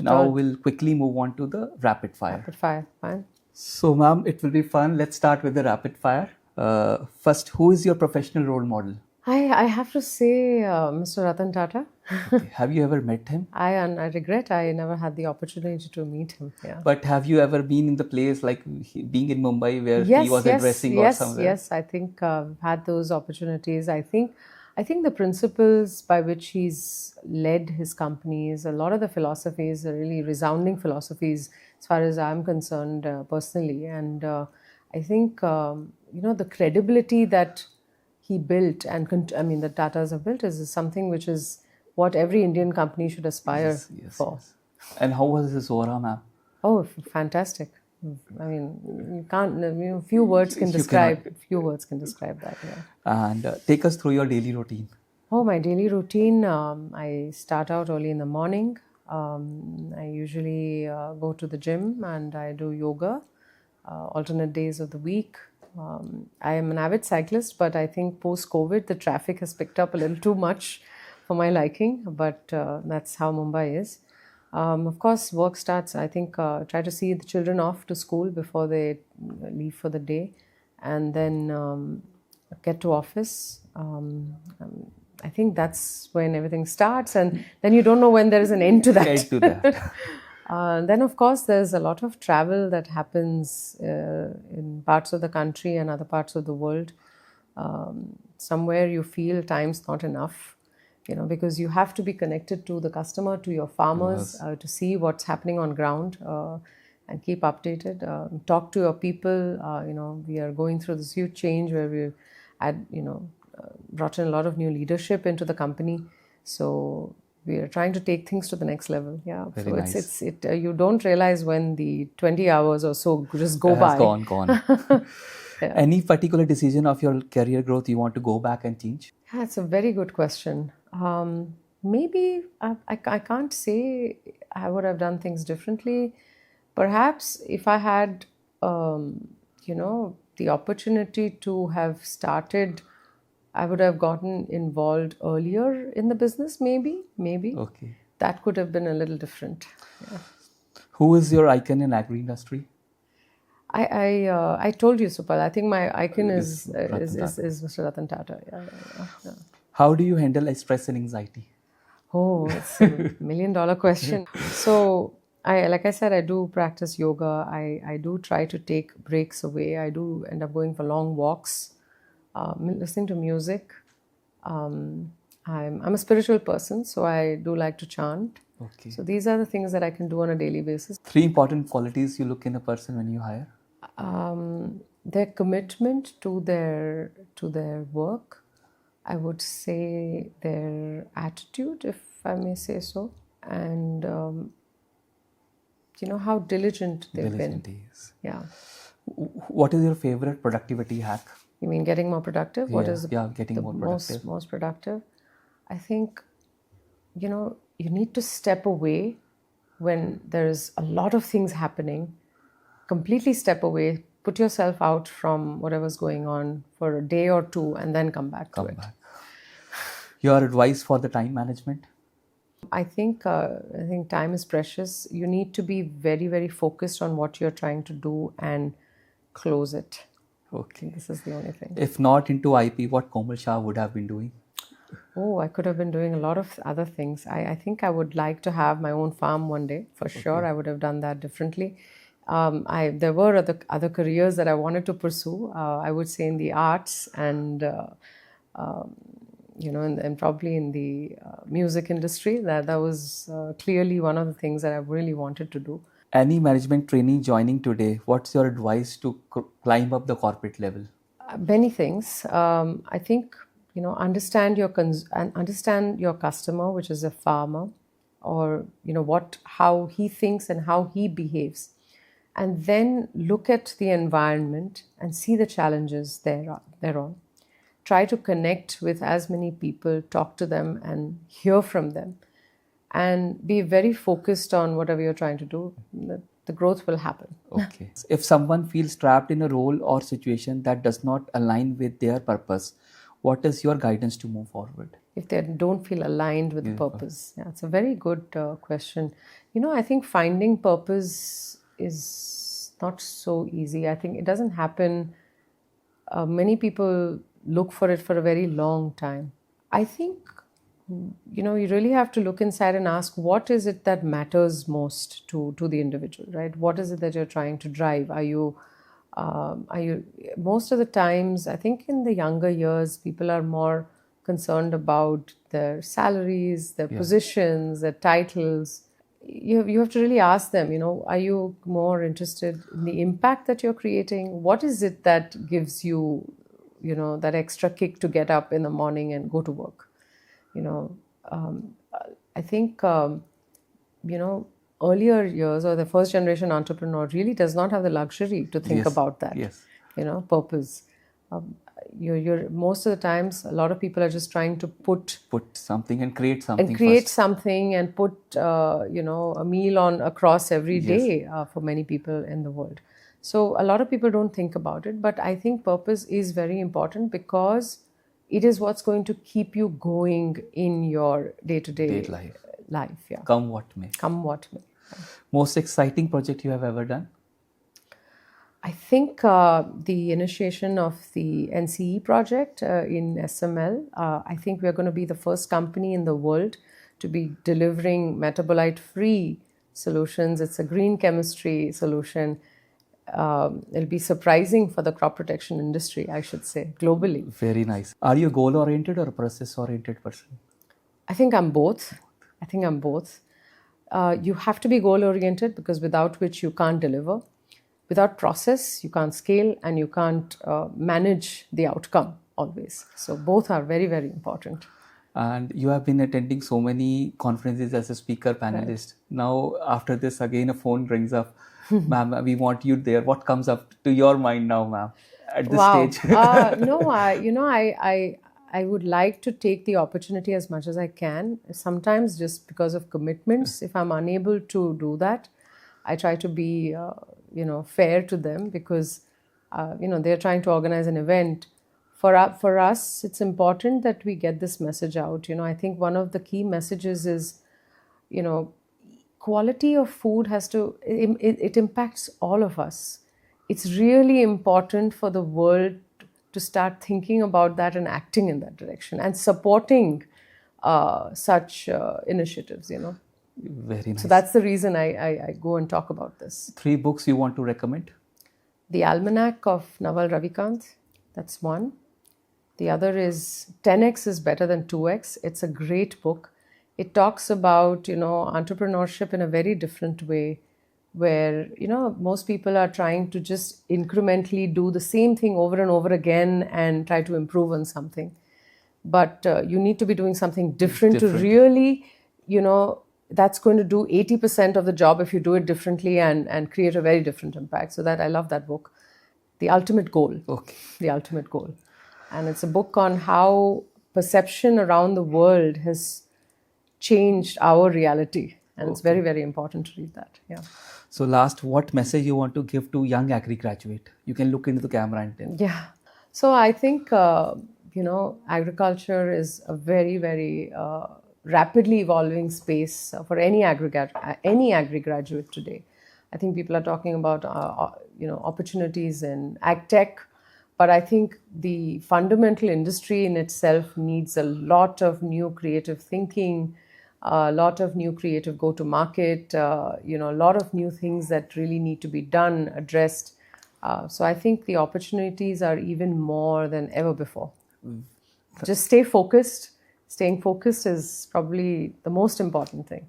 Now we'll quickly move on to the rapid fire. Rapid fire, fine. So, ma'am, it will be fun. Let's start with the rapid fire. First, who is your professional role model? I have to say Mr. Ratan Tata. Okay. Have you ever met him? I regret I never had the opportunity to meet him. Yeah. But have you ever been in the place like being in Mumbai where he was addressing or somewhere? Yes. I think I've had those opportunities. I think the principles by which he's led his companies, a lot of the philosophies are really resounding philosophies as far as I'm concerned personally. And I think, the credibility that he built and the Tatas have built is something which is what every Indian company should aspire for. Yes. And how was his aura, ma'am? Oh, fantastic! I mean, you can't. Few words can describe. Few words can describe that. Yeah. And take us through your daily routine. Oh, my daily routine. I start out early in the morning. I usually go to the gym and I do yoga alternate days of the week. I am an avid cyclist, but I think post-COVID, the traffic has picked up a little too much for my liking, but that's how Mumbai is. Of course, work starts, I think, try to see the children off to school before they leave for the day, and then get to office. I think that's when everything starts, and then you don't know when there is an end to that. Then, of course, there's a lot of travel that happens in parts of the country and other parts of the world. Somewhere you feel time's not enough, because you have to be connected to the customer, to your farmers, to see what's happening on ground and keep updated. Talk to your people. We are going through this huge change where we've brought in a lot of new leadership into the company. So we are trying to take things to the next level. Yeah. Very so nice. you don't realize when the 20 hours or so just go by. Gone. Yeah. Any particular decision of your career growth you want to go back and change? Yeah, it's a very good question. Maybe I can't say I would have done things differently. Perhaps if I had, the opportunity to have started, I would have gotten involved earlier in the business, maybe. Okay. That could have been a little different. Yeah. Who is your icon in agri industry? I told you, Supal. I think my icon is Mr. Ratan Tata. Yeah. How do you handle stress and anxiety? Oh, it's $1 million question. So, like I said, I do practice yoga. I do try to take breaks away. I do end up going for long walks, listening to music. I'm a spiritual person, so I do like to chant. Okay. So these are the things that I can do on a daily basis. 3 important qualities you look in a person when you hire? Their commitment to their work. I would say their attitude, if I may say so, and how diligent they've been. Yes. Yeah. What is your favorite productivity hack? You mean getting more productive? What is getting more productive? Most productive? I think, you need to step away when there's a lot of things happening. Completely step away, put yourself out from whatever's going on for a day or two, and then come back to it. Your advice for the time management? I think time is precious. You need to be very, very focused on what you're trying to do and close it. Okay. This is the only thing. If not into IP, what Komal Shah would have been doing? Oh, I could have been doing a lot of other things. I think I would like to have my own farm one day. For sure, I would have done that differently. There were other careers that I wanted to pursue. I would say in the arts and and probably in the music industry. That was clearly one of the things that I really wanted to do. Any management trainee joining today, what's your advice to climb up the corporate level? Many things. I think understand your customer, which is a farmer, or how he thinks and how he behaves, and then look at the environment and see the challenges thereon. Try to connect with as many people, talk to them and hear from them, and be very focused on whatever you're trying to do. The growth will happen. Okay. If someone feels trapped in a role or situation that does not align with their purpose, what is your guidance to move forward? If they don't feel aligned with the purpose. Yeah, it's a very good question. I think finding purpose is not so easy. I think it doesn't happen. Many people look for it for a very long time. I think, you really have to look inside and ask what is it that matters most to the individual, right? What is it that you're trying to drive? Are you most of the times, I think in the younger years, people are more concerned about their salaries, their positions, their titles. You have to really ask them, are you more interested in the impact that you're creating? What is it that gives you, that extra kick to get up in the morning and go to work? you know um, I think earlier years, or the first generation entrepreneur really does not have the luxury to think Yes. about that. Yes. Purpose. um, you're most of the times, a lot of people are just trying to put something and create something and create first. something and put a meal on across every Yes. day for many people in the world. So a lot of people don't think about it, but I think purpose is very important because it is what's going to keep you going in your day-to-day life. Yeah. Come what may. Come what may. Most exciting project you have ever done? I think the initiation of the NCE project in SML, I think we're going to be the first company in the world to be delivering metabolite-free solutions. It's a green chemistry solution. It'll be surprising for the crop protection industry, I should say, globally. Very nice. Are you a goal-oriented or a process-oriented person? I think I'm both. You have to be goal-oriented because without which you can't deliver. Without process, you can't scale and you can't manage the outcome always. So both are very, very important. And you have been attending so many conferences as a speaker panelist. Right. Now, after this, again, a phone rings up. Ma'am, we want you there. What comes up to your mind now, ma'am, at this stage? No, I would like to take the opportunity as much as I can. Sometimes just because of commitments, if I'm unable to do that, I try to be, fair to them because, they're trying to organize an event. For us, it's important that we get this message out. I think one of the key messages is, quality of food it impacts all of us. It's really important for the world to start thinking about that and acting in that direction and supporting such initiatives, Very nice. So that's the reason I go and talk about this. 3 books you want to recommend? The Almanac of Naval Ravikant, that's one. The other is 10x is better than 2x. It's a great book. It talks about, entrepreneurship in a very different way where, most people are trying to just incrementally do the same thing over and over again and try to improve on something. But you need to be doing something different to really, that's going to do 80% of the job if you do it differently and create a very different impact. So that I love that book. The Ultimate Goal. Okay. The Ultimate Goal. And it's a book on how perception around the world has changed our reality. And it's very, very important to read that. Yeah. So last, what message you want to give to young agri graduate? You can look into the camera and tell. Yeah. So I think, agriculture is a very, very rapidly evolving space for any agri graduate today. I think people are talking about, opportunities in ag tech. But I think the fundamental industry in itself needs a lot of new creative thinking, a lot of new creative go-to-market, a lot of new things that really need to be done, addressed. So I think the opportunities are even more than ever before. Just stay focused. Staying focused is probably the most important thing.